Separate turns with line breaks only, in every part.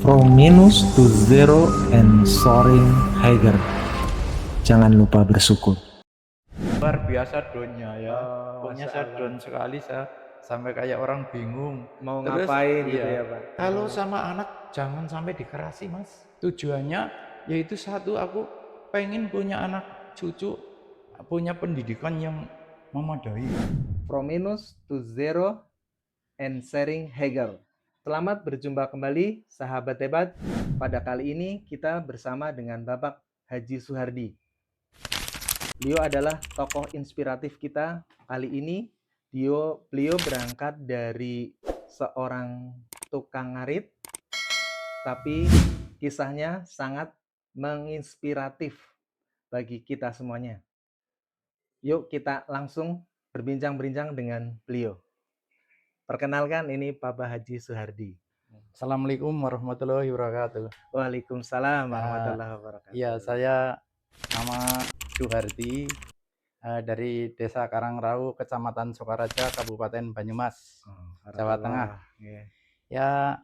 From minus to zero and soaring higher. Jangan lupa bersyukur.
Luar biasa downnya ya. Pokoknya
Masya
saya
Allah.
down sekali, saya sampai kayak orang bingung.
Mau
Terus
ngapain gitu
iya,
ya Pak?
kalau sama anak jangan sampai dikerasi Mas. Tujuannya yaitu satu, aku pengen punya anak cucu, punya pendidikan yang memadai.
From minus to zero and sharing higher. Selamat berjumpa kembali sahabat hebat. Pada kali ini kita bersama dengan Bapak Haji Suhardi. Beliau adalah tokoh inspiratif kita. Kali ini beliau berangkat dari seorang tukang ngarit, tapi kisahnya sangat menginspiratif bagi kita semuanya. Yuk kita langsung berbincang-bincang dengan beliau. Perkenalkan, ini Bapak Haji Suhardi.
Assalamualaikum warahmatullahi wabarakatuh.
Waalaikumsalam warahmatullahi wabarakatuh.
Ya, saya nama Suhardi dari Desa Karangrau, Kecamatan Sukaraja, Kabupaten Banyumas, Jawa Tengah. Ya,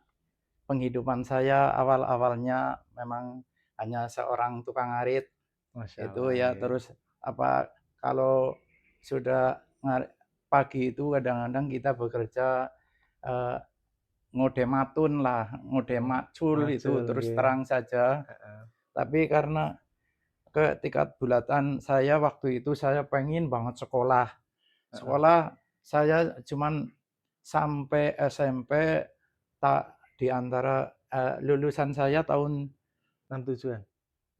penghidupan saya awal-awalnya memang hanya seorang tukang ngarit.
Masya
Itu
Allah,
ya, terus apa, kalau sudah pagi itu kadang-kadang kita bekerja ngode matun lah, ngode macul itu terus terang saja. Tapi karena ketika bulatan saya waktu itu, saya pengen banget sekolah. Saya cuman sampai SMP, tak di antara lulusan saya tahun
67-an.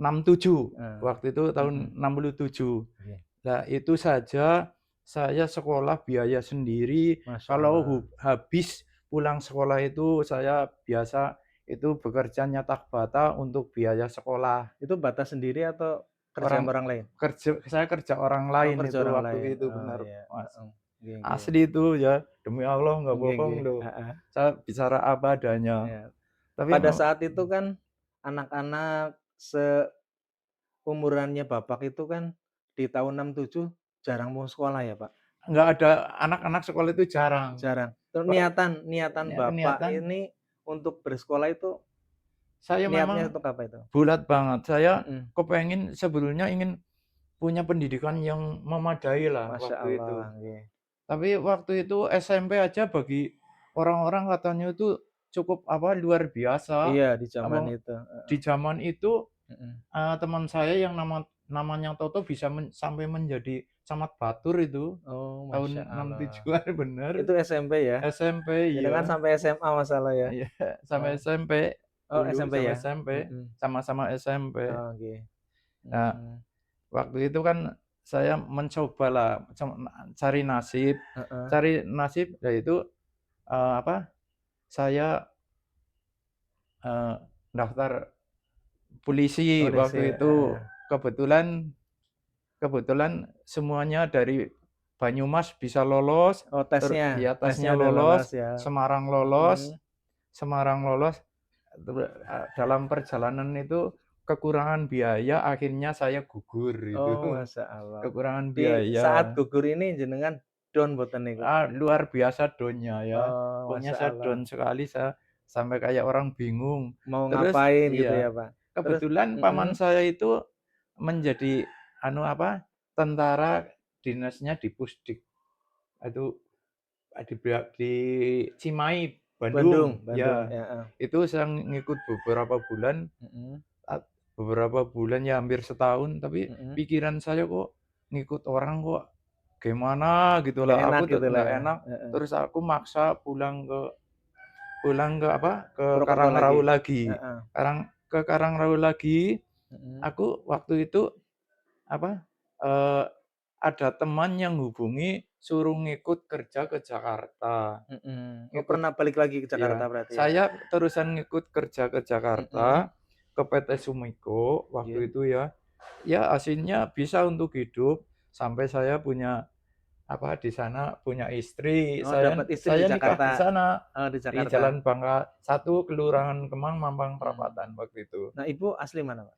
67. Waktu itu tahun 67. Nah, itu saja saya sekolah biaya sendiri. Kalau habis pulang sekolah itu saya biasa itu bekerja nyetak bata untuk biaya sekolah.
Itu bata sendiri atau kerja orang lain?
Saya kerja orang lain
kerja
itu
orang
waktu
lain.
itu, benar,
Iya.
Mas.
Oke.
Asli itu ya, demi Allah nggak
Oke,
bohong
oke.
loh. Saya bicara apa adanya.
Iya.
Tapi
Pada saat itu kan anak-anak seumurannya Bapak itu kan di tahun 67 jarang mau sekolah ya Pak?
nggak ada anak-anak sekolah itu jarang.
Jarang. Terus niatan Bapak
Niatan
ini untuk bersekolah itu
saya
niatnya
memang
untuk apa itu?
bulat banget. Saya
Mm-mm.
kepengen sebelumnya ingin punya pendidikan yang memadai lah
Masya
waktu itu.
Allah. Iya.
Tapi waktu itu SMP aja bagi orang-orang katanya itu cukup luar biasa.
Iya, di zaman
Apa,
itu.
di zaman itu
Mm-mm.
teman saya yang namanya Toto bisa sampai menjadi camat batur itu
Oh,
tahun
Masya Allah.
67-an, bener.
Itu SMP ya?
SMP,
Jangan
iya.
sampai SMA masalah ya?
Iya, sampai SMP.
Oh,
Dulu
SMP
sampai
ya?
SMP,
Mm-mm.
sama-sama SMP.
Oh, oke.
Nah, waktu itu kan saya mencoba lah cari nasib, yaitu saya daftar polisi waktu itu. Kebetulan semuanya dari Banyumas bisa lolos.
Oh, tesnya.
Ya, tesnya
udah
lolos,
ya.
Semarang lolos. Dalam perjalanan itu kekurangan biaya, akhirnya saya gugur itu.
Oh, Masya Allah.
Kekurangan
Di
biaya.
saat gugur ini jenengan down boten niku.
Luar biasa downnya ya.
Oh,
Pokoknya
Masya
saya
Allah.
down sekali, saya sampai kayak orang bingung.
Mau
Terus
ngapain gitu
iya,
ya, Pak?
kebetulan paman saya itu menjadi tentara, dinasnya di Pusdik. Itu di Cimahi, Bandung. Ya. Itu saya ngikut beberapa bulan. Beberapa bulan ya, hampir setahun, tapi pikiran saya kok ngikut orang kok gimana gitu lah, aku tuh nggak enak. Terus aku maksa pulang ke Karangrau lagi. Ke Karangrau lagi. Aku waktu itu ada teman yang hubungi suruh ngikut kerja ke Jakarta.
Oh, pernah balik lagi ke Jakarta
Iya,
berarti ya?
saya terusan ngikut kerja ke Jakarta, ke PT Sumiko waktu itu ya. Ya, hasilnya bisa untuk hidup sampai saya punya di sana punya istri.
Oh,
Saya
dapat istri di
nikah di
Jakarta.
sana,
Oh, di
di
Jakarta.
Jalan Bangka 1, Kelurahan Kemang, Mampang Perapatan waktu itu.
Nah, Ibu asli mana, Pak?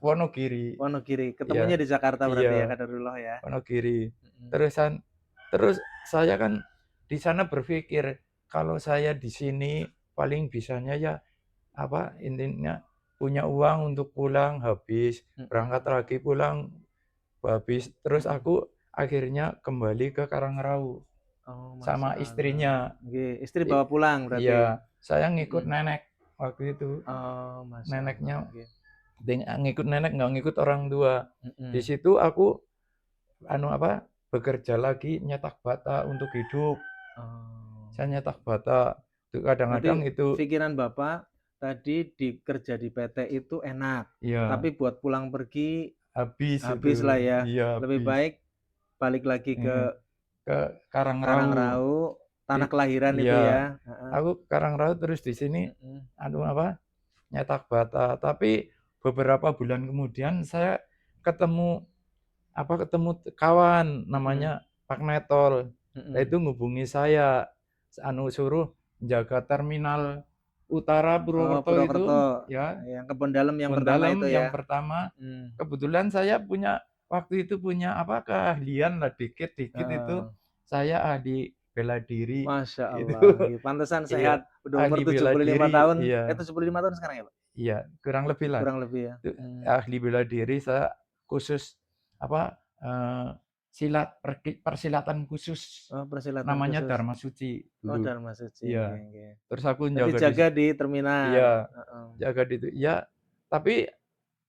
Wonogiri.
Wonogiri. Ketemunya di Jakarta berarti ya,
Iya,
kadarullah ya.
Wonogiri. Terus saya kan di sana berpikir kalau saya di sini paling bisanya ya apa, intinya punya uang untuk pulang habis, berangkat lagi pulang habis, terus aku akhirnya kembali ke Karangrau
Oh,
sama
masyaallah.
istrinya.
Nggih, istri
I
bawa pulang berarti?
iya, saya ngikut
Mhm.
nenek waktu itu.
Oh, masyaallah,
Neneknya
nggih.
ngikut nenek, nggak ngikut orang tua. Di
Mhm.
situ aku apa, bekerja lagi nyetak bata untuk hidup.
Oh.
Saya nyetak bata, kadang-kadang
Berarti
itu
pikiran Bapak tadi kerja di PT itu enak,
iya,
tapi buat pulang pergi
habis itu.
habislah ya.
Iya,
Lebih
habis.
baik balik lagi
Iya,
ke
ke Karangrau.
Karangrau,
Di
tanah kelahiran itu
iya,
ya? Heeh.
aku Karangrau terus di sini
Mhm.
apa, nyetak bata. Tapi beberapa bulan kemudian saya ketemu ketemu kawan
Mhm.
namanya Pak Netol. Nah, itu
Mhm.
ngubungi saya, suruh jaga terminal utara
Oh,
Purwokerto itu,
Purwokerto,
ya,
yang Kebon Dalem yang
Kebon
pertama
Dalem
itu
yang
ya?
pertama.
Mhm.
Kebetulan saya waktu itu punya keahlian lah dikit-dikit itu,
Heeh.
saya ahli bela diri
Masya
itu.
Allah, nggih, pantesan
Iya,
sehat, udah umur
ahli bela
75
diri,
tahun,
iya.
75 tahun sekarang ya, Pak?
Iya, kurang lebih lah.
Kurang lebih ya?
Itu ahli bela diri, saya khusus apa, persilatan khusus,
Oh, persilatan
namanya
khusus.
Dharma Suci
Oh,
dulu.
Dharma Suci, nggih
Iya,
nggih.
terus aku
Berarti
njaga
jaga di terminal,
iya,
heeh.
jaga di itu. Iya, tapi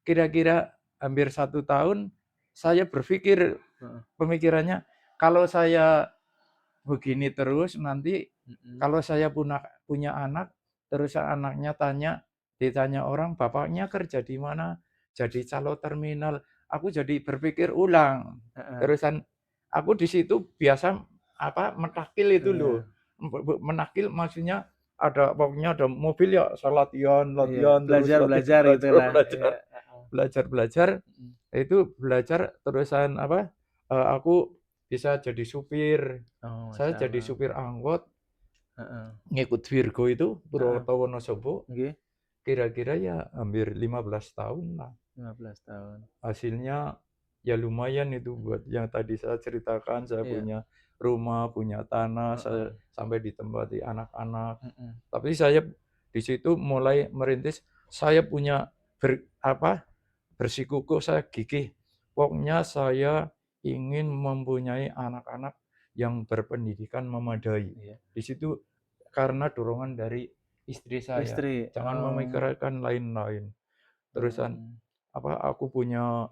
kira-kira hampir 1 tahun saya berpikir,
Heeh.
pemikirannya, kalau saya begini terus nanti,
Mhm.
kalau saya punya anak, terus anaknya ditanya orang, "Bapaknya kerja di mana?" Jadi calo terminal. Aku jadi berpikir ulang.
Heeh.
Terusan aku di situ biasa menakil itu loh.
Iya.
Menakil maksudnya pokoknya ada mobil ya, saya latihan
Iya,
latihan terus latihan,
belajar-belajar
belajar
gitulah,
belajar
iya, heeh.
belajar belajar.
Mhm.
Itu belajar terusan aku bisa jadi supir.
Oh,
Saya jadi
masyaallah.
supir angkot,
Heeh.
ngikut Virgo itu,
Heeh.
Purwokerto Wonosobo,
Nggih,
kira-kira ya hampir 15 tahun lah.
15 tahun.
Hasilnya ya lumayan itu buat yang tadi saya ceritakan, saya
Iya,
punya rumah, punya tanah, saya
heeh.
sampai ditempati anak-anak.
Mhm.
Tapi saya di situ mulai merintis, saya punya bersikukuh, saya gigih. Pokoknya saya ingin mempunyai anak-anak yang berpendidikan memadai.
Iya.
Di situ karena dorongan dari istri saya,
Istri,
jangan
oh,
memikirkan lain-lain. Terusan
oh.
aku punya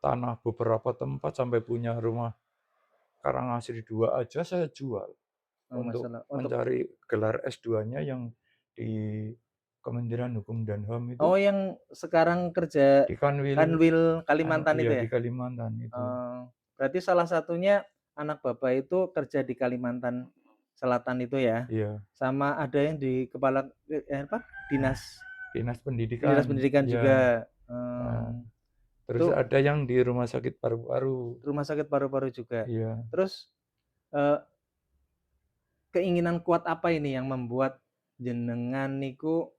tanah beberapa tempat sampai punya rumah Karangasri 2 aja saya jual
Oh,
untuk
masalah untuk
mencari gelar S2-nya yang di Kementerian Hukum dan HAM itu,
oh, yang sekarang kerja
di Kanwil,
Kanwil Kalimantan
iya
itu
di
ya?
Kalimantan itu.
Oh, berarti salah satunya anak Bapak itu kerja di Kalimantan Selatan itu ya?
Iya,
Sama ada yang di kepala apa,
Dinas
Dinas
Pendidikan,
Pendidikan
iya.
juga,
Heeh. Terus
itu
ada yang di Rumah Sakit Paru-Paru,
rumah sakit paru-paru juga.
iya.
Terus, eee, keinginan kuat apa ini yang membuat jenengan niku,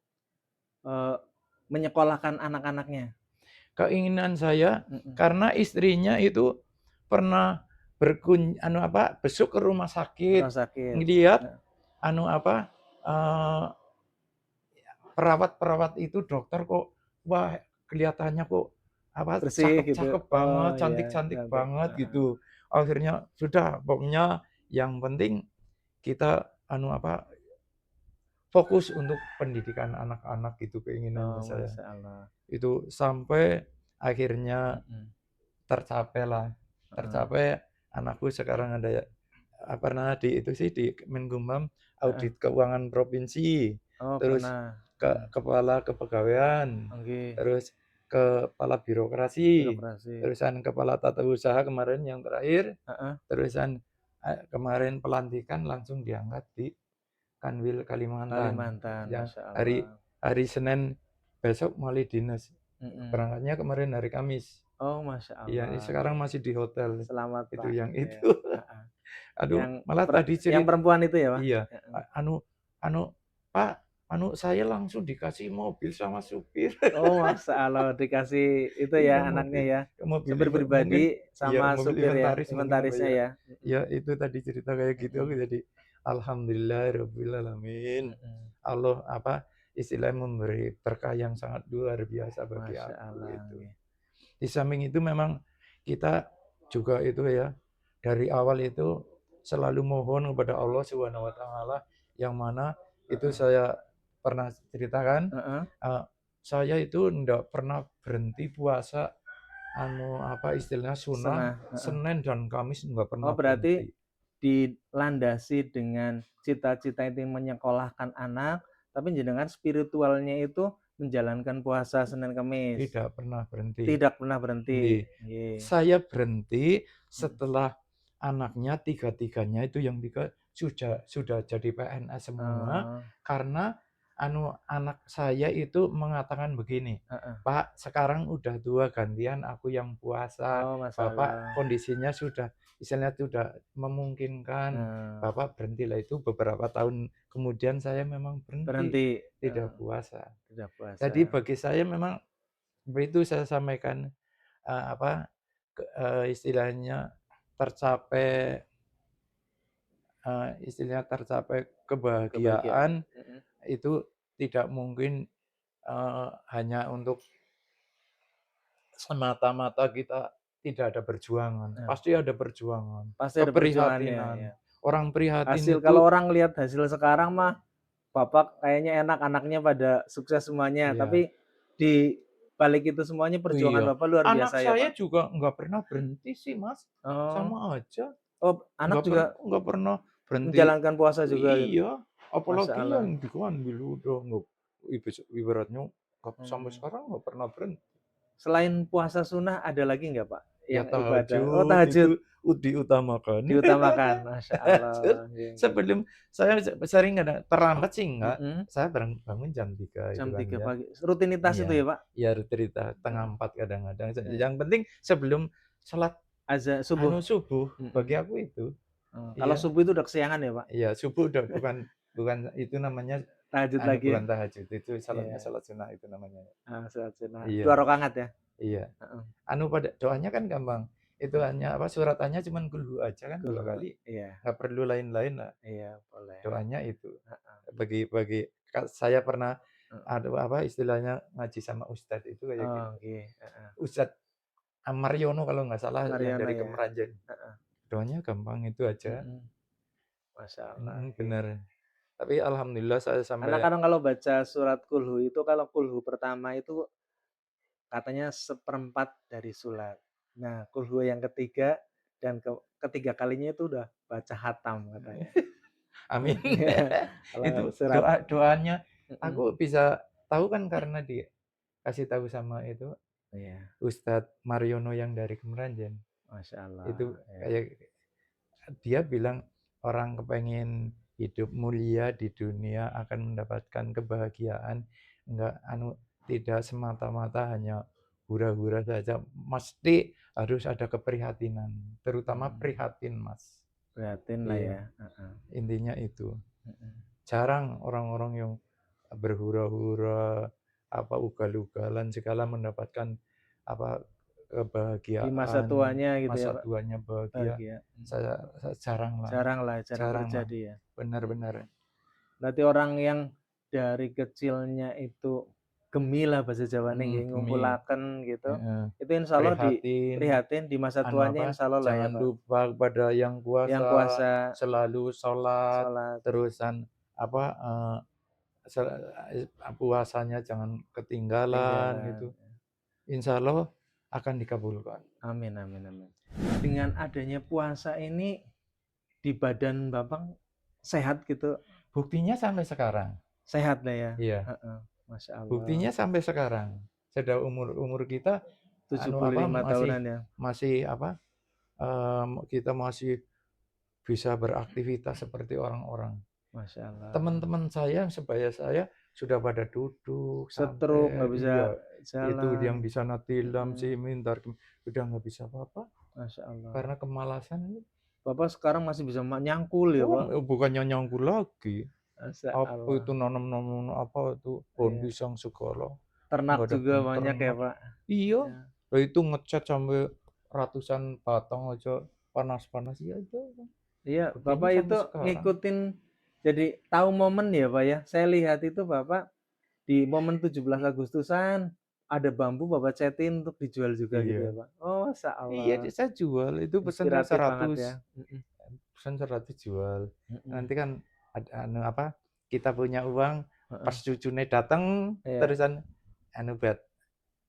eee, menyekolahkan anak-anaknya?
Keinginan saya
Mhm,
karena istrinya itu pernah besuk ke rumah sakit,
rumah sakit,
ngelihat
heeh,
eee, perawat-perawat itu, dokter kok, wah kelihatannya kok
bersih gitu?
cakep-cakep
Oh,
banget,
iya,
cantik-cantik
cantik,
banget
heeh.
gitu. Akhirnya sudah, pokoknya yang penting kita fokus untuk pendidikan anak-anak, itu keinginannya
Oh,
saya.
masyaallah,
Itu sampai akhirnya
mhm,
tercapailah,
heeh,
tercapai anakku sekarang ada pernah di itu sih di Menkumham,
heeh.
audit keuangan provinsi,
Oh,
terus
pernah,
kepala kepegawaian,
nggih,
terus kepala birokrasi,
birokrasi,
terusan kepala tata usaha kemarin yang terakhir,
heeh,
terusan kemarin pelantikan langsung diangkat di Kanwil Kalimantan.
Kalimantan,
Ya,
masyaallah,
hari hari Senin besok mulai dinas.
mhm.
Berangkatnya kemarin hari Kamis.
Oh,
Iya, ini
masyaallah,
sekarang
nggih.
masih di hotel.
Selamat,
Itu
Pak,
yang
nggih,
itu.
heeh.
Aduh, malah tadi
Yang perempuan itu ya, Pak?
iya,
Heeh.
anu, "Pak, saya langsung dikasih mobil sama supir."
Oh, masyaallah dikasih itu
Iya,
ya anaknya ya,
mobil
supir
mungkin,
pribadi
iya,
sama
mobil
supir ya,
inventaris mungkin apa
inventarisnya
ya.
ya?
Ya
Mhm,
itu tadi cerita kayak gitu, aku
mhm,
jadi alhamdulillahirabbil alamin.
mhm.
Allah istilahnya memberi berkah yang sangat luar biasa bagi
Masya
aku
Allah.
itu.
Nggih.
Di samping itu memang kita juga itu ya, dari awal itu selalu mohon kepada Allah Subhanahu wa taala, yang mana itu
Heeh.
saya pernah ceritakan,
Heeh.
saya itu ndak pernah berhenti puasa apa istilahnya sunnah,
Senah. Heeh.
Senin dan Kamis nggak
Oh,
pernah
berarti
berhenti.
dilandasi dengan cita-cita itu menyekolahkan anak, tapi jenengan spiritualnya itu menjalankan puasa Senin Kamis.
Tidak pernah berhenti.
Tidak pernah berhenti.
Nggih.
Nggih.
Saya berhenti
Hmm.
setelah anaknya tiga-tiganya itu yang tiga sudah jadi PNS semua,
Oh.
karena anak saya itu mengatakan begini,
Heeh.
"Pak, sekarang udah tua gantian aku yang puasa.
Oh,
Bapak
masalah.
kondisinya sudah istilahnya sudah memungkinkan.
Nah,
Bapak berhentilah." Itu beberapa tahun kemudian saya memang berhenti
berhenti.
tidak puasa.
Tidak puasa.
Jadi bagi saya memang itu saya sampaikan, apa, istilahnya tercapai, istilahnya tercapai kebahagiaan
Mm-mm.
itu tidak mungkin, hanya untuk semata-mata kita tidak ada perjuangan,
Nah,
pasti ada perjuangan,
pasti ada perjuangannya.
keprihatinan.
Ya.
Orang prihatin
Hasil kalau
itu
orang lihat hasil sekarang mah, Bapak kayaknya enak, anaknya pada sukses semuanya.
iya,
Tapi di balik itu semuanya perjuangan
iya.
Bapak luar
Anak
biasa ya,
saya
Pak.
juga nggak pernah berhenti sih, Mas,
Oh,
sama aja.
oh, anak juga
Nggak pernah berhenti.
menjalankan puasa juga gitu.
Iya,
Masya
apalagi
Allah.
yang diambil udah nggak, ibaratnya sampai
Hmm.
sekarang nggak pernah berhenti.
Selain puasa sunnah ada lagi nggak, Pak?
Ya
Yang ibadah? Oh,
tahajud
tahajud
itu diutamakan.
diutamakan. Masya
Tahajud
Allah. Nggih, nggih.
sebelum saya sering kadang terlambat sih enggak,
Mm-mm.
saya bangun jam 3 itu
Jam
kan
3
ya.
pagi. Rutinitas itu
Iya,
ya, Pak?
ya cerita setengah 4 kadang-kadang.
Ya.
Yang penting sebelum salat
Azan subuh.
subuh
Mm-mm.
bagi aku itu.
Kalau
Iya.
subuh itu udah kesiangan ya, Pak?
Iya, subuh udah bukan bukan itu namanya
Tahajud lagi ya?
bukan tahajud, itu salatnya
Iya.
salat sunnah itu namanya.
Sholat sunnah. 2
Iya,
rakaat ya?
iya.
Heeh.
Pada doanya kan gampang. Itu hanya apa, suratannya cuman qul aja kan 2
Kulhu.
kali.
Iya,
Nggak perlu lain-lain lah.
iya boleh.
Doanya itu.
Heeh.
Saya pernah
Heeh.
ada apa istilahnya ngaji sama ustadz itu kayak
Oh,
gitu.
nggih, heeh.
Ustadz Mariono kalau nggak salah yang
Mariana
dari
ya?
Kemeranjen.
Heeh.
Doanya gampang itu aja.
Mhm. Masya Allah. Nggih.
Bener. Tapi alhamdulillah saya
Karena
sampai
kadang kalau baca surat kulhu itu, kalau kulhu pertama itu katanya seperempat dari surat. Nah, kulhu yang ketiga dan ketiga kalinya itu udah baca hatam katanya.
amin.
Kalau
Itu
surat
doanya
mhm.
aku bisa tahu kan karena dikasih tahu sama itu
Iya,
Ustadz Mariono yang dari Kemeranjen.
Masya Allah.
Itu
Ya.
kayak dia bilang orang kepengen hidup mulia di dunia akan mendapatkan kebahagiaan, enggak tidak semata-mata hanya hura-hura saja, mesti harus ada keprihatinan, terutama prihatin, Mas.
Prihatin lah
Iya,
ya. Heeh.
intinya itu.
Heeh.
Jarang orang-orang yang berhura-hura, apa ugal-ugalan segala mendapatkan apa
Di
kebahagiaan,
masa tuanya gitu ya,
masa
Pak.
tuanya bahagia.
Bahagia.
Saya jarang lah,
Jarang
jarang lah,
terjadi ya.
benar-benar.
Berarti orang yang dari kecilnya itu gemi lah bahasa Jawane nggih,
Gemi,
ngumpulaken gitu.
heeh,
Itu insya Allah
prihatin,
prihatin di masa tuanya insya Allah lah ya,
jangan
Pak.
lupa kepada yang
Yang
kuasa,
puasa,
selalu sholat,
sholat.
terusan apa puasanya jangan ketinggalan gitu. Insya Allah akan dikabulkan.
Amin, amin, amin. Dengan adanya puasa ini di badan Bapak sehat gitu?
Buktinya sampai sekarang.
Sehat lah ya?
Iya.
Heeh. Masya Allah.
Buktinya sampai sekarang. Sudah umur kita
75 tahunan ya?
masih apa? Kita masih bisa beraktivitas seperti orang-orang.
Masya Allah.
Teman-teman saya, sebaya saya sudah pada duduk,
Stroke, nggak bisa
iya,
jalan.
itu yang bisa natilam sih minta udah nggak bisa apa-apa
Masya Allah.
karena kemalasan.
Bapak sekarang masih bisa nyangkul ya, Pak?
Bukannya nyangkul lagi.
Masya
Apa
Allah.
itu nanam apa itu pohon pisang segala.
Ternak
Nggak ada
juga banyak ya,
ternak.
Pak?
Iya.
Ya.
Lah itu ngecat sampai ratusan batang aja panas-panas ya itu.
Iya,
Buktinya
Bapak
sampai
itu
sekarang.
ngikutin, jadi tahu momen ya, Pak ya. Saya lihat itu Bapak di momen 17 Agustusan ada bambu Bapak cetin untuk dijual juga gitu ya,
Iya.
Pak? Oh,
Iya,
masyaallah.
saya jual, itu pesannya
Inspiratif banget ya.
100, pesan 100 jual.
Mhm,
Nanti kan ada apa, kita punya uang, pas
heeh,
cucunya datang,
iya.
terusan buat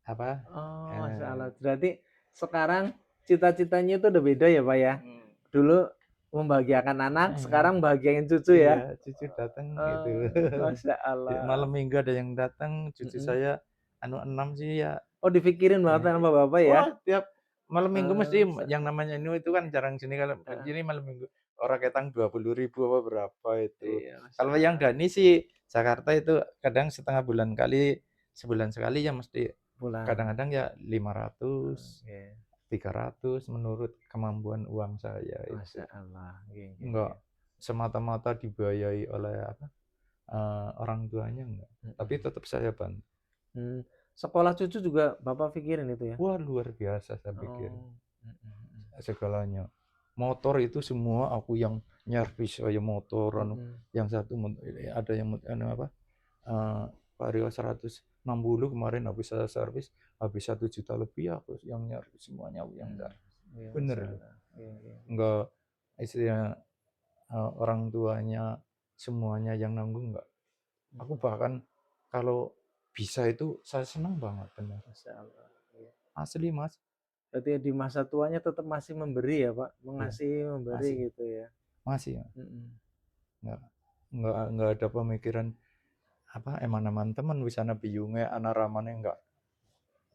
apa,
Oh,
eee
masyaallah. Berarti sekarang cita-citanya itu udah beda ya, Pak, ya?
mhm,
Dulu membahagiakan anak,
heeh,
sekarang bahagiain cucu
iya,
ya?
cucu datang gitu. Malam
Masyaallah.
minggu ada yang datang, cucu
Mhm.
saya 6 sih ya.
Oh, dipikirin
Iya.
banget sama Bapak ya?
Wah, tiap malam minggu mesti yang
Masyaallah.
namanya itu kan jarang sini, kalau
Heeh.
sini malam minggu orang ketang 20.000 apa berapa itu.
Iya,
Kalau yang
masyaallah.
Dani sih Jakarta itu kadang setengah bulan kali, sebulan sekali ya mesti,
Pulang.
kadang-kadang ya 500,
Oke.
300 menurut kemampuan uang saya itu.
Masyaallah. Nggih, nggih,
Enggak
nggih.
semata-mata dibiayai oleh apa, orang tuanya enggak, tapi
Mhm.
tetap saya bantu.
Mmm, sekolah cucu juga Bapak pikirin itu ya?
Wah, luar biasa saya pikir.
Oh. Mhm, mhm.
Segalanya. Motor itu semua aku yang nyervis, kayak motor
Mhm.
yang satu ada yang apa, eee, Vario 160 kemarin habis saya servis, habis 1 juta lebih aku yang nyervis semuanya, aku yang
Mmm.
servis.
Iya,
Bener loh,
masyaallah. Iya, iya.
enggak istilahnya, orang tuanya semuanya yang nanggung enggak. Aku
Mhm.
bahkan kalau bisa itu saya senang banget, bener.
Masyaallah. Iya.
Asli Mas,
Berarti di masa tuanya tetap masih memberi ya, Pak?
iya,
Mengasihi, memberi
masih
gitu ya?
masih ya,
Mhm.
enggak enggak ada pemikiran apa, eman-eman temen wisana biyunge ana ramane enggak.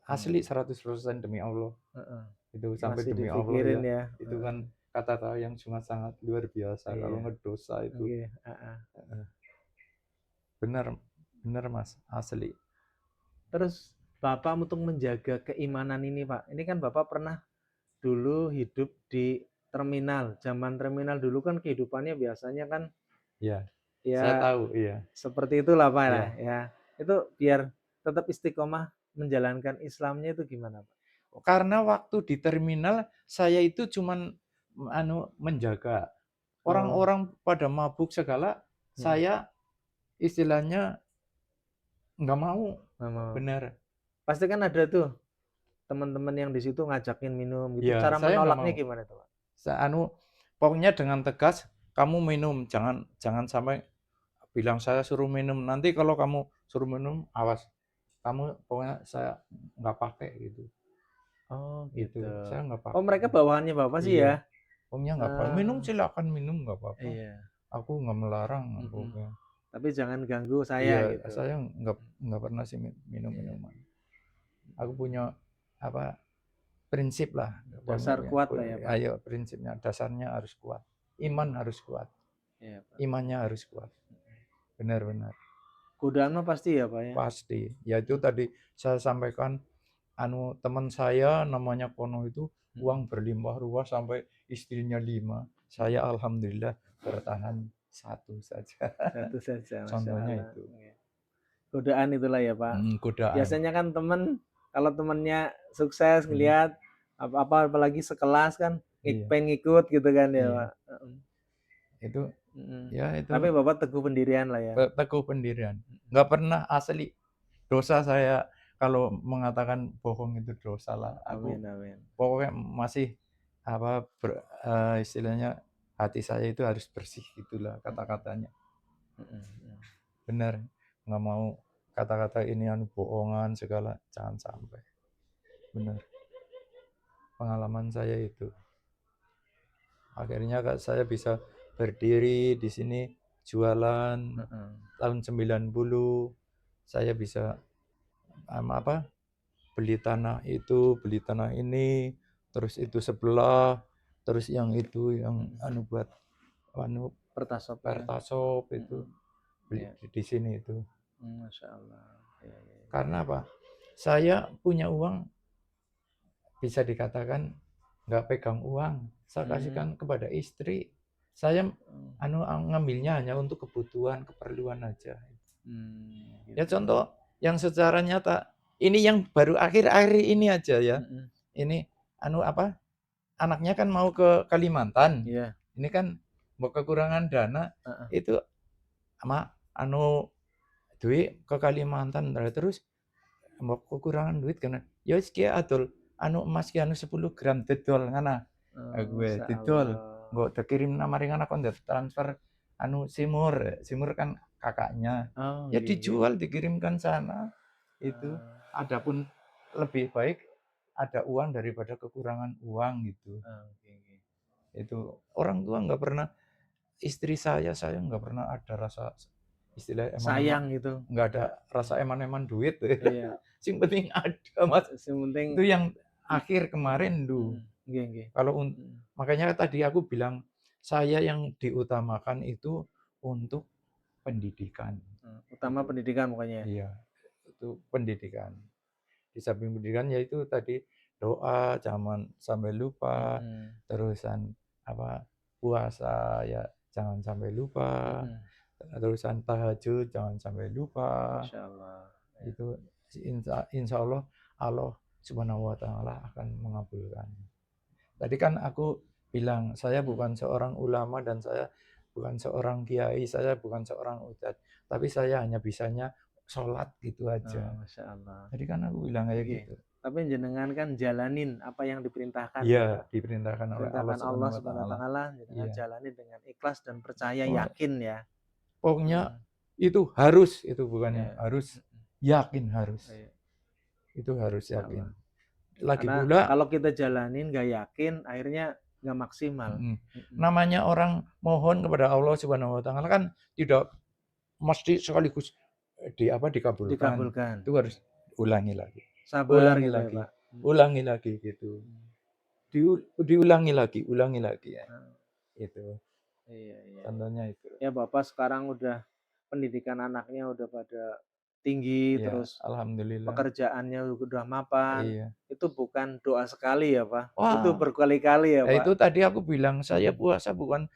Asli
Mmm.
100% demi Allah.
Heeh.
Itu sampai
Masih
demi Allah ya.
dipikirin ya?
Itu
Heeh.
kan kata-kata yang sangat luar biasa kalau
Iya.
ngedosa itu.
Nggih, heeh.
Heeh. Bener bener Mas, asli.
Terus Bapak untuk menjaga keimanan ini, Pak, ini kan Bapak pernah dulu hidup di terminal. Zaman terminal dulu kan kehidupannya biasanya kan
Iya, saya
ya
tahu, iya.
seperti itulah, Pak, ya,
Iya.
ya. Itu biar tetap istiqomah menjalankan Islamnya itu gimana, Pak?
Karena waktu di terminal saya itu cuman menjaga.
Oh,
Orang-orang pada mabuk segala,
mhm,
saya istilahnya nggak mau.
nggak mau.
Bener.
Pasti kan ada tuh teman-teman yang di situ ngajakin minum gitu,
Iya,
cara
saya nggak
menolaknya
mau.
gimana tuh, Pak?
Pokoknya dengan tegas, kamu minum, jangan jangan sampai bilang saya suruh minum. Nanti kalau kamu suruh minum, awas, kamu pokoknya saya nggak pakai gitu.
Oh,
Gitu,
gitu.
saya nggak
Oh,
pakai.
mereka bawahannya Bapak sih
Iya,
ya?
pokoknya nggak apa, minum
Ah,
silakan minum nggak apa-apa.
iya,
Aku nggak melarang
mhm.
pokoknya.
Tapi jangan ganggu saya
Iya,
gitu.
saya nggak pernah sih minum
Iya,
minuman. Aku punya apa, prinsip lah,
dasar
pokoknya
kuat lah ya, Pak?
ayo prinsipnya, dasarnya harus kuat. Iman
Mhm,
harus kuat,
iya, Pak.
imannya harus kuat. Benar-benar.
Godaan mah pasti ya, Pak, ya?
Pasti. Ya itu tadi saya sampaikan, teman saya namanya Kono itu
Mhm.
uang berlimpah ruah sampai istrinya 5. Saya alhamdulillah bertahan 1 saja.
Satu saja,
Contohnya
masyaallah.
itu.
Iya. Godaan itulah ya, Pak.
Godaan.
Biasanya kan temen, kalau temennya sukses
Mhm,
ngelihat apa-apa apalagi sekelas kan
iya,
pengen ngikut gitu kan ya,
iya.
Pak? Heeh,
Itu
mhm.
ya itu
Tapi Bapak teguh pendirian lah ya?
teguh pendirian.
Mhm.
Nggak pernah asli. Dosa saya kalau mengatakan bohong itu dosa lah. Aku
Amin, amin.
pokoknya masih apa istilahnya hati saya itu harus bersih gitulah
Mhm,
kata-katanya.
mhm, mhm.
Benar, nggak mau kata-kata ini bohongan segala, jangan sampai. Benar, pengalaman saya itu. Akhirnya saya bisa berdiri di sini jualan
Heeh.
tahun 90, saya bisa apa, beli tanah ini, terus itu sebelah, terus yang itu yang
Mhm.
buat anu
Pertasopnya.
Pertasop itu
Mhm.
beli
Iya.
di sini itu.
Masyaallah. Iya, iya, iya.
Karena apa? Saya punya uang bisa dikatakan nggak pegang uang. Saya
Mmm,
kasihkan kepada istri. Saya
oh,
ngambilnya hanya untuk kebutuhan, keperluan aja. Ya
gitu.
contoh yang secara nyata, ini yang baru akhir-akhir ini aja ya.
Mhm.
Ini apa? Anaknya kan mau ke Kalimantan.
Iya,
Ini kan mau kekurangan dana
heeh.
itu sama duit ke Kalimantan terus mbok kekurangan duit karena ya wis ki adol anu emas ki anu 10 gram didol ngana. Gue
Masya
didol
Allah.
mbok dikirim nama ring anak kon transfer anu Simur kan kakaknya.
Oh,
Ya
nggih, nggih.
dijual dikirimkan sana itu.
Ah,
Adapun lebih baik ada uang daripada kekurangan uang gitu.
oke, oke.
Itu orang tua nggak pernah istri saya nggak pernah ada rasa istilah eman-eman,
Sayang gitu.
nggak ada rasa eman-eman duit.
Iya,
Sing penting ada mas.
yang penting
Itu yang akhir kemarin tuh.
nggih, nggih.
Kalau
Mm.
makanya tadi aku bilang saya yang diutamakan itu untuk pendidikan.
Utama
Itu.
pendidikan pokoknya.
Iya, itu pendidikan. Di samping pendidikan yaitu tadi doa jangan sampai lupa, terusan apa puasa ya jangan sampai lupa, terusan tahajud jangan sampai lupa.
Masya Allah.
Itu insya Allah Allah Subhanahu wa Ta'ala akan mengabulkan. Tadi kan aku bilang saya bukan seorang ulama dan saya bukan seorang kiai, saya bukan seorang ustadz, tapi saya hanya bisanya sholat gitu aja.
Masya Allah.
Jadi kan aku bilang kayak
Oke.
gitu.
Tapi jenengan kan jalanin apa yang diperintahkan.
Iya, diperintahkan oleh Allah
Perintahkan Allah
Subhanahu wa
Subhanahu wa
Ta'ala.
taala, jenengan
Iya.
jalani dengan ikhlas dan percaya,
Oh,
yakin ya.
pokoknya itu harus, itu bukannya
Iya.
harus, yakin harus.
Iya.
Itu harus
Insya
yakin.
Allah.
Lagi
Karena
pula
kalau kita jalanin nggak yakin, akhirnya nggak maksimal.
namanya orang mohon kepada Allah Subhanahu wa Ta'ala kan tidak mesti sekaligus dikabulkan.
Dikabulkan.
Itu harus ulangi lagi.
Sabar
Ulangi
gitu
lagi.
ya, Pak.
Ulangi lagi gitu. Diulangi lagi ya. Itu.
Iya.
Contohnya itu.
Ya Bapak sekarang udah pendidikan anaknya udah pada tinggi,
Iya,
terus
alhamdulillah.
pekerjaannya udah mapan.
Iya.
Itu bukan doa sekali ya Pak.
Wah.
Itu berkali-kali ya Pak.
Itu tadi aku bilang saya puasa bukan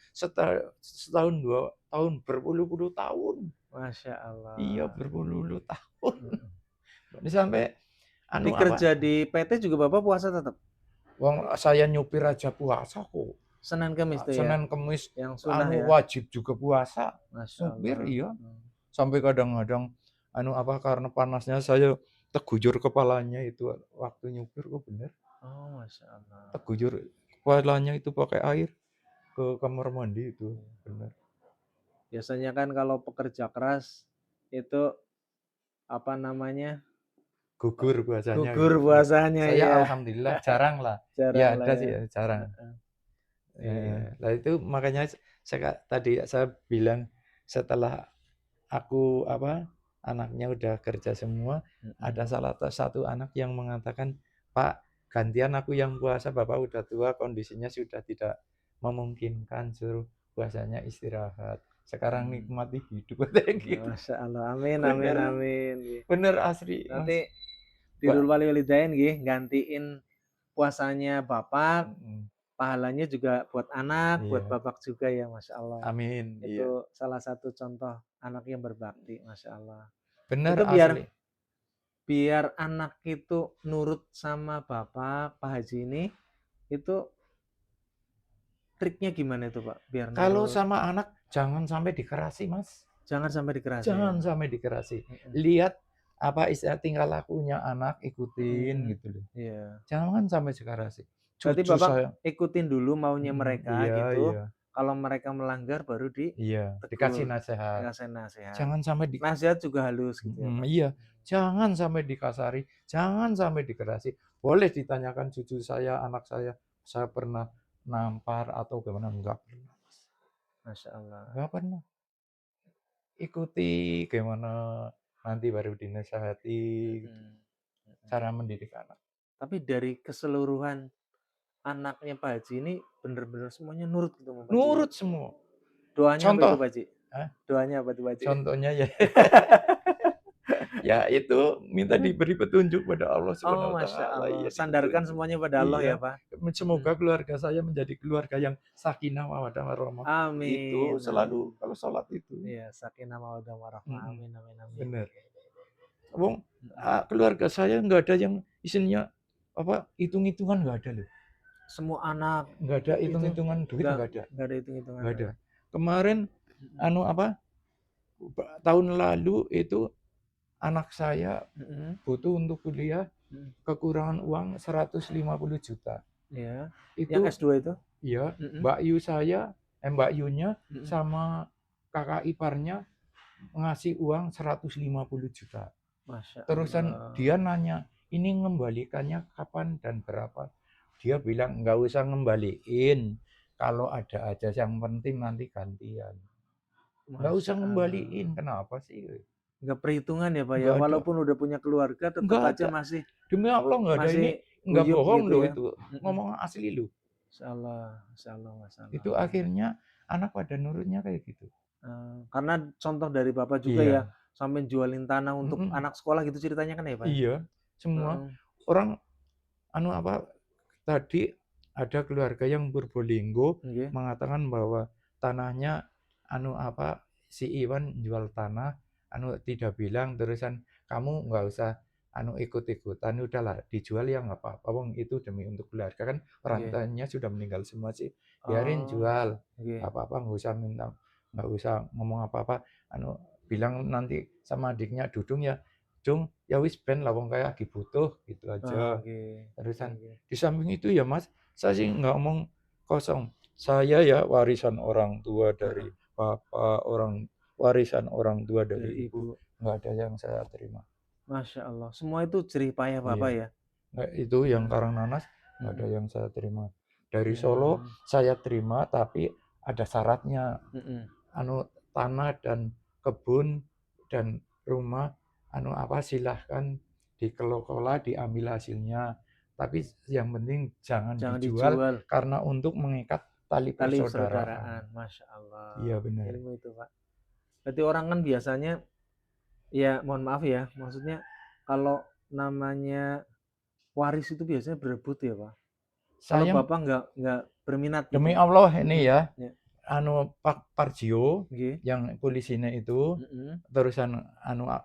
setahun 2 tahun, berpuluh-puluh tahun.
Masya Allah.
Iya, berpuluh-puluh tahun. Sampai
kerja di PT juga Bapak puasa tetap?
Wong saya nyupir aja puasa kok.
Senin Kamis tuh ya?
Senin Kamis
yang sunnah ya?
wajib juga puasa.
Masya
Supir
Allah.
iya. Sampai kadang-kadang karena panasnya saya tegujur kepalanya itu waktu nyupir kok bener.
Oh, Masya Allah.
Tegujur kepalanya itu pakai air ke kamar mandi itu bener.
Biasanya kan kalau pekerja keras itu apa namanya?
Gugur puasanya.
Gugur puasanya
Saya
ya.
alhamdulillah jarang lah.
Jarang
Ya
lah
ada
ya.
sih jarang.
Iya.
Nah itu makanya saya bilang setelah aku anaknya udah kerja semua, ada salah satu anak yang mengatakan, "Pak, gantian aku yang puasa, Bapak udah tua, kondisinya sudah tidak memungkinkan, suruh puasanya istirahat. Sekarang nikmati hidup." Katanya gitu.
Masya Allah. Amin.
Bener asli.
Nanti birrul walidain nggih gantiin puasanya Bapak. Pahalanya juga buat anak, buat Bapak juga ya, Masya Allah.
Amin.
Itu salah satu contoh anak yang berbakti, Masya Allah.
Bener
itu
asli.
biar anak itu nurut sama Bapak, Pak Haji ini, itu triknya gimana itu Pak? Biar
Kalau
nurut.
sama anak jangan sampai dikerasi, Mas.
Jangan sampai dikerasi.
Jangan sampai dikerasi. Lihat istilah tingkah lakunya anak, ikutin gitu loh.
Iya.
Jangan sampai dikerasi.
Berarti Bapak ikutin dulu maunya mereka gitu.
Iya.
Kalau mereka melanggar baru
dikasih nasihat. Jangan sampai
nasihat juga halus gitu ya, Pak.
Iya. Jangan sampai dikasari, jangan sampai dikerasi. Boleh ditanyakan cucu saya, anak saya pernah nampar atau gimana? Enggak pernah.
Masya Allah.
Enggak pernah. Ikuti gimana nanti baru dinasihati gitu. Cara mendidik anak. Tapi
dari keseluruhan anaknya Pak Haji ini benar-benar semuanya nurut gitu Pak Haji?
Nurut semua.
Doanya
Contoh,
apa itu Pak Haji? Doanya apa itu Pak Haji?
Contohnya ya ya itu minta diberi petunjuk pada Allah Subhanahu wa Ta'ala.
Ya, sandarkan semuanya pada Allah ya Pak.
Semoga keluarga saya menjadi keluarga yang sakinah mawaddah warahmah.
Amin.
Itu selalu kalau sholat itu.
Iya, sakinah mawaddah warahmah. Amin.
Benar. Wong keluarga saya nggak ada yang isinya hitung-hitungan, nggak ada loh.
Semua anak
nggak ada hitung-hitungan duit, nggak ada.
Nggak ada hitung-hitungan.
Nggak ada. Kemarin tahun lalu itu anak saya
Mhm.
butuh untuk kuliah
Mhm.
kekurangan uang 150 juta.
Iya. Yang
Itu
S2 itu?
ya
Mhm.
Mbak Yu saya, Mbak Yunya
Mhm.
sama kakak iparnya ngasih uang 150 juta.
Masya
Terusan
Allah.
dia nanya, ini ngembalikannya kapan dan berapa? Dia bilang nggak usah ngembaliin. Kalau ada aja yang penting nanti gantian. Nggak usah
Masya
ngembaliin.
Allah.
Kenapa sih?
Nggak perhitungan ya Pak ya,
Nggak ada.
walaupun udah punya keluarga tetap
Nggak
aja
ada.
masih
Demi Allah nggak ada. Ini
masih
nggak
guyup
bohong
gitu
loh
ya.
itu.
Mhm.
Ngomong asli loh.
Masya Allah, Masya Allah, Masya Allah.
Itu akhirnya anak pada nurutnya kayak gitu.
Karena contoh dari Bapak juga ya,
Iya.
sampai jualin tanah untuk
Mm-mm.
anak sekolah gitu ceritanya kan ya Pak ya?
Iya. Semua
Heeh.
orang tadi ada keluarga yang Purbolinggo
Nggih.
mengatakan bahwa tanahnya si Iwan jual tanah tidak bilang terusan kamu nggak usah ikut-ikutan udahlah dijual ya nggak apa-apa wong itu demi untuk keluarga kan orang
Nggih.
tuanya sudah meninggal semua sih biarin
Oh,
jual
nggih.
nggak apa-apa nggak usah ngomong apa-apa bilang nanti sama adiknya Dudung ya Dung ya wis ben lah wong kayak lagi butuh gitu
Oh,
aja
nggih. Nggih,
terusan
nggih.
di samping itu ya Mas, saya sih nggak omong kosong. Saya ya warisan orang tua dari
Heeh,
bapak, warisan orang tua dari
dari
ibu,
Ibu.
nggak ada yang saya terima.
Masya Allah, semua itu jerih payah Bapak
Iya,
ya?
nggak itu yang
Heeh.
Karangnanas nggak ada
Mhm.
yang saya terima. Dari Solo
Mmm.
saya terima tapi ada syaratnya.
Mhm.
Tanah dan kebun dan rumah silahkan dikelola diambil hasilnya tapi yang penting jangan
Jangan
dijual
dijual.
karena untuk mengikat tali
Tali
persaudaraan.
persaudaraan, Masya Allah.
Iya benar.
Ilmu itu Pak. Berarti orang kan biasanya, ya mohon maaf ya, maksudnya kalau namanya waris itu biasanya berebut ya Pak? Kalau
Saya
Bapak nggak berminat
demi
gitu?
Allah ini
Mhm.
ya
Ya.
Pak Parjio
Nggih.
yang polisinya itu
Mhm.
terusan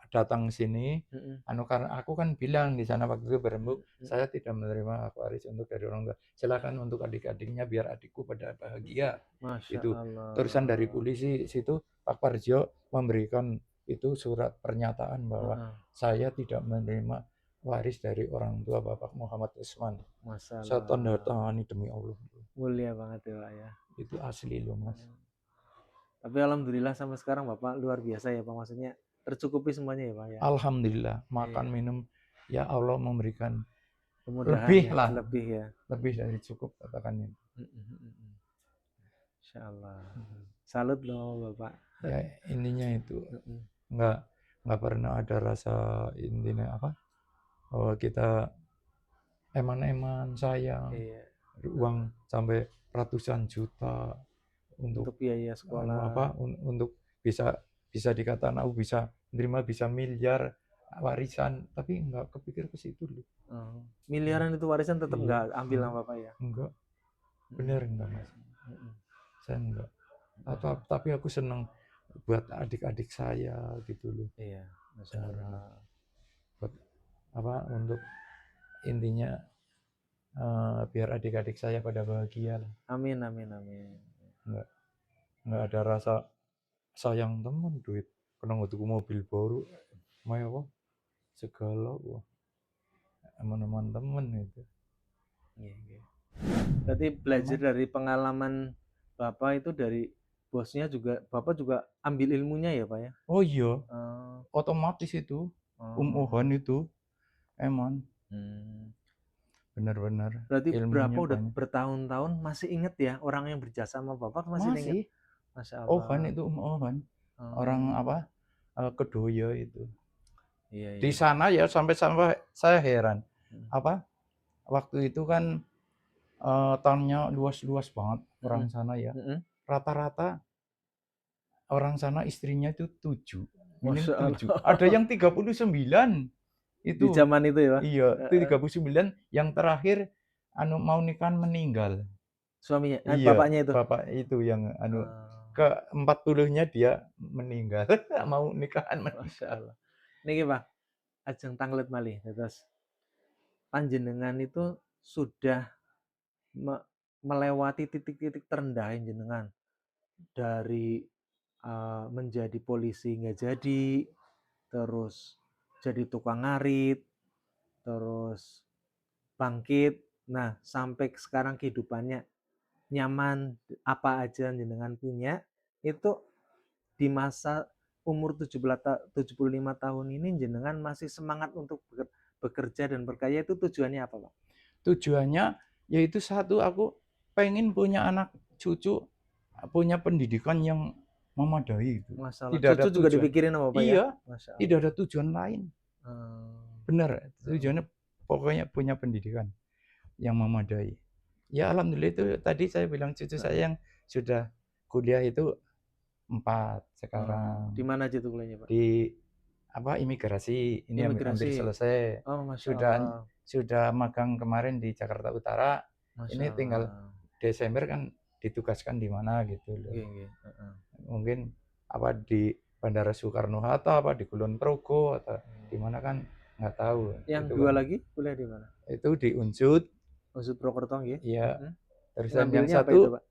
datang sini
Mhm.
karena aku kan bilang di sana waktu itu berembuk
Mhm.
saya tidak menerima hak waris untuk dari orang tua silakan untuk adik-adiknya biar adikku pada bahagia
Masya
itu terusan dari
Allah.
polisi situ Pak Parjio memberikan itu surat pernyataan bahwa
Heeh.
saya tidak menerima waris dari orang tua Bapak Muhammad Usman saya tanda
Masalah.
tangani demi Allah
Mulia banget ya Pak ya.
itu asli loh Mas.
Tapi alhamdulillah sampai sekarang Bapak luar biasa ya Pak, maksudnya tercukupi semuanya ya Pak ya.
Alhamdulillah makan
Iya.
minum ya Allah memberikan
Kemudahan
lebih
ya,
lah
lebih ya.
lebih dari cukup katakan ini.
Insya Allah. Salut loh Bapak.
Ya intinya itu
Mhm.
nggak nggak pernah ada rasa intinya bahwa kita eman-eman sayang
Iya.
uang sampai ratusan juta untuk
Untuk biaya sekolah.
untuk bisa bisa dikatakan aku bisa menerima bisa miliar warisan tapi nggak kepikir ke situ loh.
Miliaran itu warisan tetap
Iya
nggak ambil sama Bapak ya?
enggak bener enggak Mas
Mhm.
saya enggak tapi aku senang buat adik-adik saya gitu loh
Iya, Masya
beneran
Allah.
buat untuk intinya biar adik-adik saya pada bahagia lah
Amin, amin, amin.
enggak ada rasa sayang temen duit kena tuku mobil baru mewah segala wah teman-teman temen itu
Iya, iya. Berarti belajar dari pengalaman Bapak itu dari bosnya juga, Bapak juga ambil ilmunya ya Pak ya?
oh iya
Oh,
otomatis itu
oh.
Ohan itu emang
Hmm.
benar-benar
Berarti berapa
ilmunya
udah
banyak
bertahun-tahun masih inget ya orang yang berjasa sama Bapak masih inget?
masih
Masya
Ohan
Allah.
itu Ohan orang
Oh,
Kedoya itu
iya,
di
iya.
sana ya sampai saya heran
Hmm.
waktu itu kan tanahnya luas-luas banget orang
Mm-mm.
sana ya
Mm-mm.
rata-rata orang sana istrinya itu 7 minim
Masya
7
Allah.
ada yang 39
Di
itu
zaman itu ya Pak?
iya itu
Heeh.
39 yang terakhir mau nikah meninggal
Suaminya,
iya
bapaknya itu?
bapak itu yang
Oh,
ke 40-nya dia meninggal mau nikahan
Masya
meninggal
Allah. Niki Pak, ajeng tanglet malih terus panjenengan itu sudah melewati titik-titik terendah jenengan dari menjadi polisi nggak jadi, terus jadi tukang ngarit, terus bangkit. Nah, sampai sekarang kehidupannya nyaman, apa aja jenengan punya, itu di masa umur 75 tahun ini jenengan masih semangat untuk bekerja dan berkarya, itu tujuannya apa, Pak?
Tujuannya yaitu satu, aku pengen punya anak cucu, punya pendidikan yang memadai gitu.
Masalah
Tidak ada
cucu juga
tujuan.
dipikirin sama Pak ya?
Iya,
Masya
tidak
Allah.
ada tujuan lain.
Hmm.
Benar, tujuannya pokoknya punya pendidikan yang memadai. Ya alhamdulillah itu tadi saya bilang cucu saya yang sudah kuliah itu 4 sekarang.
Di mana aja tuh kuliahnya, Pak?
Di imigrasi, ini hampir
Imigrasi.
selesai.
Oh, Masya
Sudah
Allah.
sudah magang kemarin di Jakarta Utara.
Masya
Ini tinggal
Allah.
Desember kan ditugaskan di mana gitu loh.
Nggih, nggih.
Mungkin di Bandara Soekarno-Hatta, di Kulon Progo atau di mana kan nggak tahu.
Yang
Itu
dua
kan.
lagi kuliah di mana?
Itu di Unsud.
Unsud Purwokerto nggih.
Iya. Terus yang
Ngambilnya apa itu,
satu
Pak?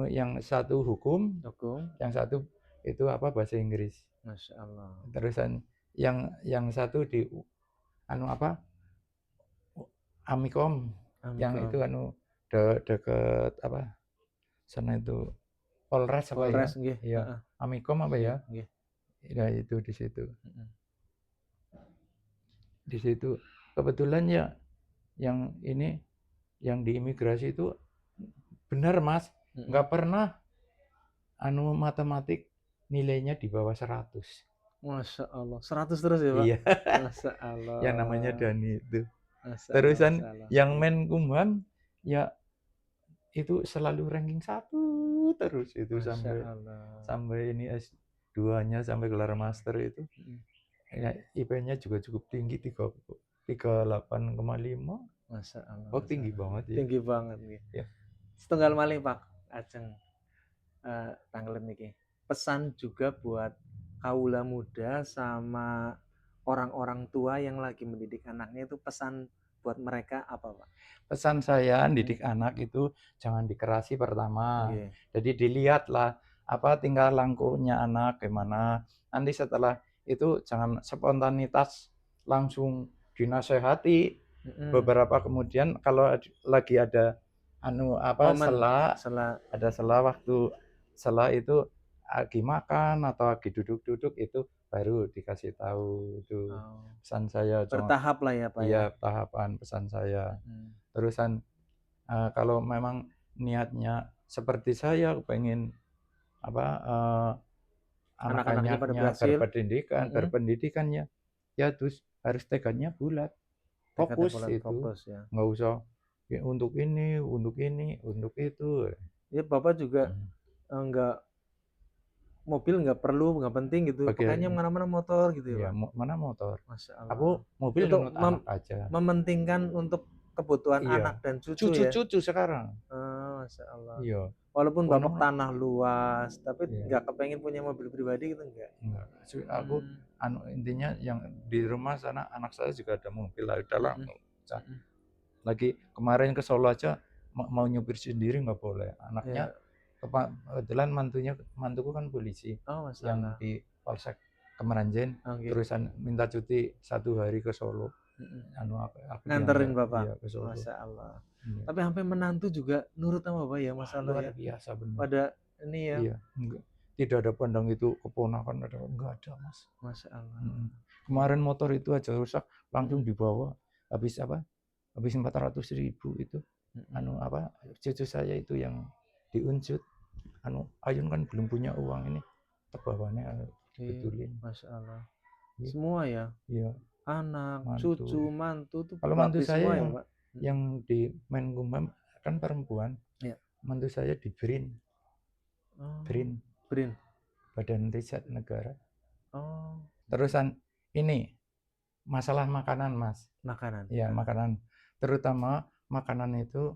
yang satu hukum,
Hukum.
yang satu itu bahasa Inggris.
Masya Allah.
Terusan yang satu di Amikom, yang itu deket sana itu Polres apa ya?
Polres nggih.
Iya. Amikom apa ya?
Nggih.
Ya itu di situ. Di situ kebetulan ya yang ini yang di imigrasi itu benar Mas, nggak pernah matematik nilainya di bawah 100.
Masya Allah. 100 terus ya, Pak?
Iya.
Masya Allah.
Yang namanya Dani itu.
Masya
Terusan
Allah.
yang Menkumham ya itu selalu ranking 1 terus itu sampai ini S2-nya sampai gelar master itu. Ya, IP-nya juga cukup tinggi, 38,5.
Masya Allah.
Oh, tinggi banget ya.
Tinggi banget nggih.
Ya.
Setunggal malih Pak ajeng tanglet niki. Pesan juga buat kaula muda sama orang-orang tua yang lagi mendidik anaknya, itu pesan buat mereka apa, Pak?
Pesan saya didik anak itu jangan dikerasi pertama.
Nggih.
Jadi dilihatlah tingkah lakunya anak gimana. Nanti setelah itu jangan spontanitas langsung dinasehati. Beberapa kemudian kalau lagi ada setelah itu lagi makan atau lagi duduk-duduk itu baru dikasih tahu itu. Pesan saya
Bertahap lah ya, Pak ya.
Iya, tahapan pesan saya. Terusan kalau memang niatnya seperti saya pengen
Anak-anaknya pada
anak-anaknya
berhasil.
berpendidikannya ya terus harus tekadnya bulat. Fokus itu.
Fokus ya.
Nggak usah ya, untuk ini, untuk itu.
Ya Bapak juga enggak mobil nggak perlu, nggak penting gitu. Pokoknya mana-mana motor gitu ya,
Iya,
Pak.
mana motor.
Masya Allah.
Aku mobil
Untuk
menurut anak aja.
mementingkan untuk kebutuhan anak dan cucu ya.
Cucu sekarang.
Masya Allah.
Iya.
Walaupun Bapak tanah luas, tapi nggak kepengen punya mobil pribadi gitu enggak?
Enggak. Aku intinya yang di rumah sana anak saya juga ada mobil lah, udahlah. Lagi kemarin ke Solo aja mau nyupir sendiri nggak boleh. Anaknya kebetulan mantuku kan polisi yang di Polsek Kemeranjen. Terusan minta cuti 1 hari ke Solo. Aku
Nganterin Bapak.
Iya, ke Solo.
Masya Allah. Tapi sampai menantu juga nurut sama Bapak ya, masalah
luar biasa benar.
Pada ini ya.
Iya, tidak ada pandang itu keponakan enggak ada, Mas.
Masya Allah.
Kemarin motor itu aja rusak langsung dibawa. Habis 400.000 itu. Cucu saya itu yang diuncut. Ayun kan belum punya uang ini. Tebawannya betulin.
Masya Allah. Semua ya.
Iya.
Anak,
mantu.
cucu, mantu tuh.
Kalau mantu saya
ya, Pak?
yang di Menkumham kan perempuan.
Ya.
Mantu saya di BRIN. BRIN. Badan Riset Negara. Terusan ini masalah makanan, Mas.
Makanan.
Iya, makanan. Terutama makanan itu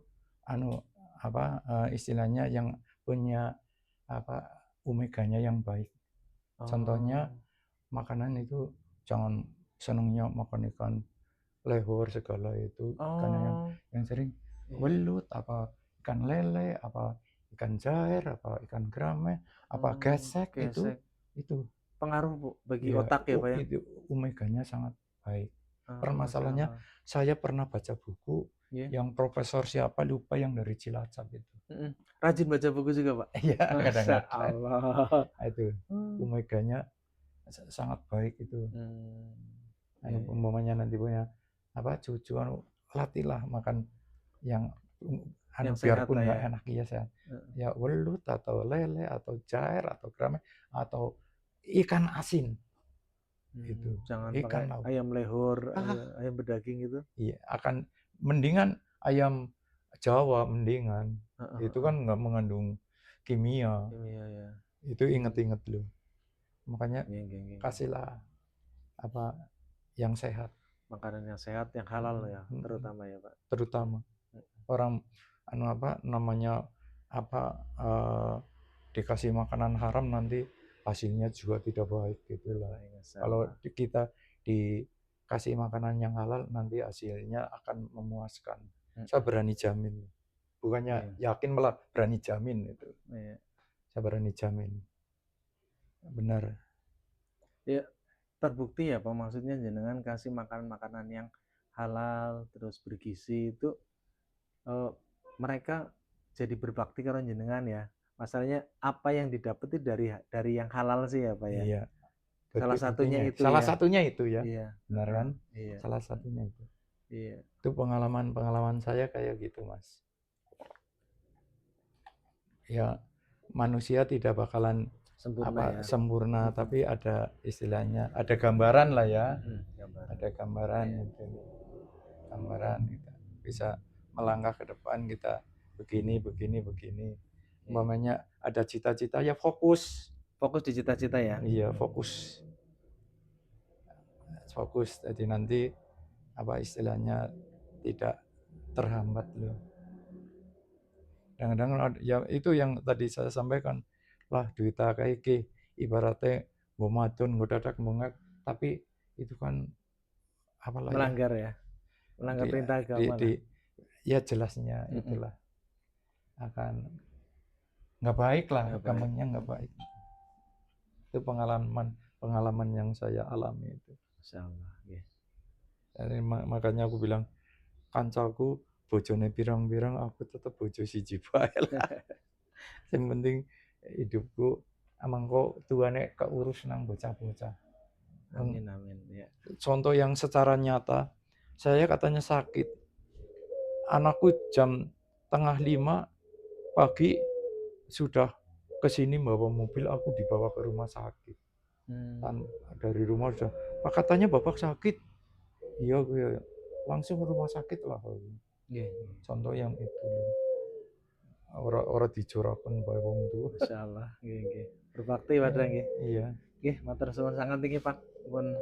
istilahnya yang punya omeganya yang baik. Contohnya makanan itu jangan senangnya makan ikan lehor segala itu, karena yang sering welut ikan lele ikan jair, apa ikan grameh, apa gesek
Gesek.
itu
Pengaruh Bu bagi
ya
otak ya Pak ya?
itu omeganya sangat baik.
Oh,
Permasalahannya
masyaallah.
saya pernah baca buku
Iya.
yang profesor siapa lupa yang dari Cilacap itu.
Rajin baca buku juga Pak?
Iya kadang-kadang.
Masyaallah.
Itu omeganya sangat baik itu.
Iya, iya.
Umpamanya nanti punya apa cucu latihlah makan yang
Yang sehat
biarpun
lah
nggak
ya?
enak iya sehat.
Heeh.
Ya welut atau lele atau jair atau grameh atau ikan asin itu
Jangan
ikan
pakai
laut.
ayam lehor,
Ah,
ayam berdaging gitu.
iya akan mendingan ayam Jawa mendingan.
Heeh,
Itu
heeh.
kan nggak mengandung kimia.
Iya, ya.
Itu inget-inget loh. Makanya
Nggih, nggih, nggih.
kasihlah apa yang sehat.
Makanan yang sehat, yang halal ya, terutama ya Pak.
Terutama orang namanya dikasih makanan haram nanti hasilnya juga tidak baik gitulah. Kalau kita dikasih makanan yang halal nanti hasilnya akan memuaskan. Saya berani jamin. Bukannya yakin malah berani jamin itu. Saya berani jamin. Benar.
Ya, terbukti ya Pak, maksudnya jenengan kasih makanan-makanan yang halal terus bergizi itu mereka jadi berbakti karo jenengan ya. Masalahnya apa yang didapetin dari yang halal sih ya Pak ya.
Iya.
Salah satunya itu
Salah
ya.
satunya itu ya.
Iya.
Benar kan?
Iya.
Salah satunya itu.
Iya.
Itu pengalaman saya kayak gitu, Mas. Ya, manusia tidak bakalan sempurna, tapi ada istilahnya, ada gambaran lah ya. Ada gambaran gitu. Gambaran kita bisa melangkah ke depan kita begini. Umpamanya ada cita-cita ya fokus.
Fokus di cita-cita ya.
Iya, fokus. Jadi nanti apa istilahnya tidak terhambat loh. Kadang-kadang ya itu yang tadi saya sampaikan lah duita kayak ibaratnya mau madun mau dadak mengak tapi itu kan apalah
melanggar ya melanggar perintah agama
ya jelasnya itulah akan nggak baik lah gampangnya nggak baik. Itu pengalaman yang saya alami itu.
Masyaallah.
Jadi makanya aku bilang kancaku bojone pirang-pirang aku tetap bojo siji bae lah. Yang penting hidupku amangko tuane keurus nang bocah-bocah.
Amin amin ya.
Contoh yang secara nyata, saya katanya sakit. Anakku jam 4:30 pagi sudah kesini bawa mobil, aku dibawa ke rumah sakit. Dari rumah sudah, Pak katanya bapak sakit. Iya, langsung ke rumah sakit lah. Contoh yang itu orang dijoraken bae wong tuwa.
Masyaallah, nggih. Berbakti padha nggih.
Iya.
Nggih, matur suwun sangat niki Pak. Pun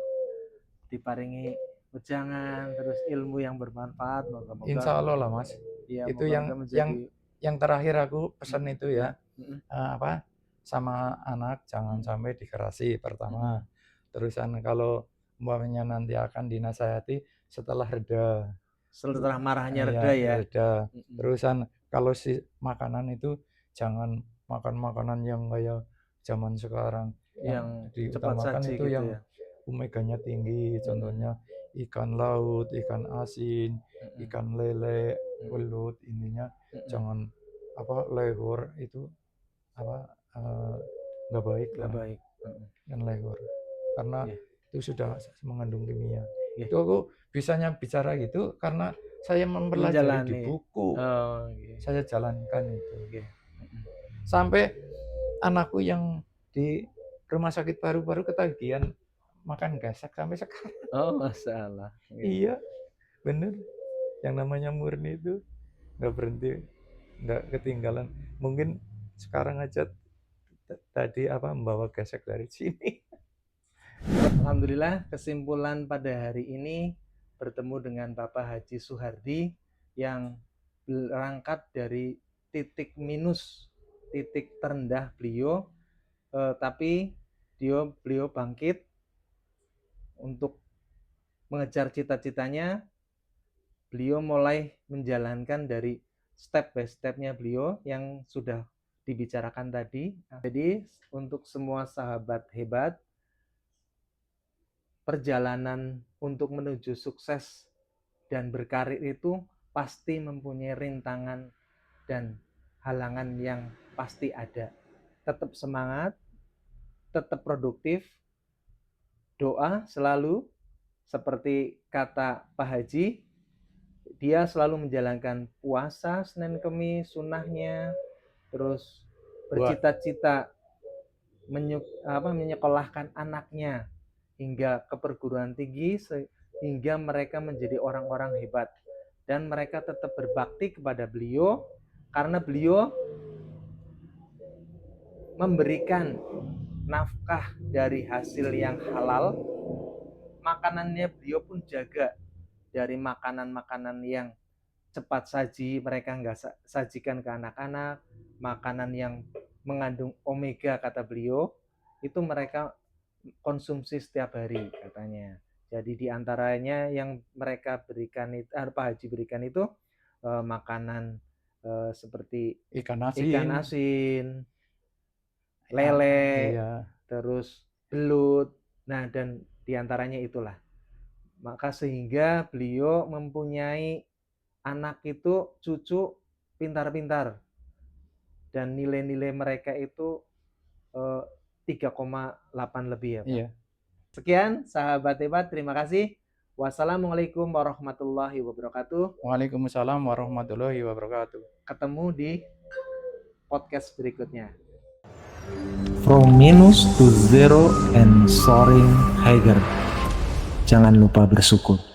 diparingi wejangan terus ilmu yang bermanfaat moga-moga.
Insya Allah lah Mas.
Ya,
itu yang terakhir aku pesan itu ya. Sama anak jangan sampai dikerasi pertama. Terusan kalau umpamanya nanti akan dinasihati setelah reda.
Setelah marahnya reda ya.
Terusan kalau si makanan itu jangan makan makanan yang kayak zaman sekarang
yang
diutamakan itu
gitu
yang
ya.
omeganya tinggi, contohnya ikan laut, ikan asin, ikan lele, welut, ininya jangan lehor itu nggak baik lah. Kan lehor karena itu sudah mengandung kimia. Itu aku bisanya bicara gitu karena saya mempelajari di buku. Saya jalankan itu. Sampai anakku yang di rumah sakit paru-paru ketagihan makan gesek sampai sekarang.
Oh, masalah.
Iya, bener. Yang namanya murni itu nggak berhenti, nggak ketinggalan. Mungkin sekarang aja tadi membawa gesek dari sini.
Alhamdulillah, kesimpulan pada hari ini bertemu dengan Bapak Haji Suhardi yang berangkat dari titik minus, titik terendah beliau, tapi beliau bangkit untuk mengejar cita-citanya. Beliau mulai menjalankan dari step by stepnya beliau yang sudah dibicarakan tadi. Jadi untuk semua sahabat hebat, perjalanan untuk menuju sukses dan berkarir itu pasti mempunyai rintangan dan halangan yang pasti ada. Tetap semangat, tetap produktif, doa selalu, seperti kata Pak Haji, dia selalu menjalankan puasa Senin Kemis, sunnahnya, terus bercita-cita menyekolahkan anaknya hingga ke perguruan tinggi sehingga mereka menjadi orang-orang hebat, dan mereka tetap berbakti kepada beliau karena beliau memberikan nafkah dari hasil yang halal. Makanannya beliau pun jaga dari makanan-makanan yang cepat saji, mereka nggak sajikan ke anak-anak. Makanan yang mengandung omega, kata beliau, itu mereka konsumsi setiap hari katanya. Jadi diantaranya yang mereka berikan itu, Pak Haji berikan itu makanan seperti
Ikan
ikan
asin.
asin, lele,
Iya.
terus belut. Nah, dan diantaranya itulah. Maka sehingga beliau mempunyai anak itu, cucu pintar-pintar, dan nilai-nilai mereka itu 3,8 lebih ya Pak.
Iya.
Sekian sahabat hebat, terima kasih. Wassalamualaikum warahmatullahi wabarakatuh.
Waalaikumsalam warahmatullahi wabarakatuh.
Ketemu di podcast berikutnya.
From minus to zero and soaring higher. Jangan lupa bersyukur.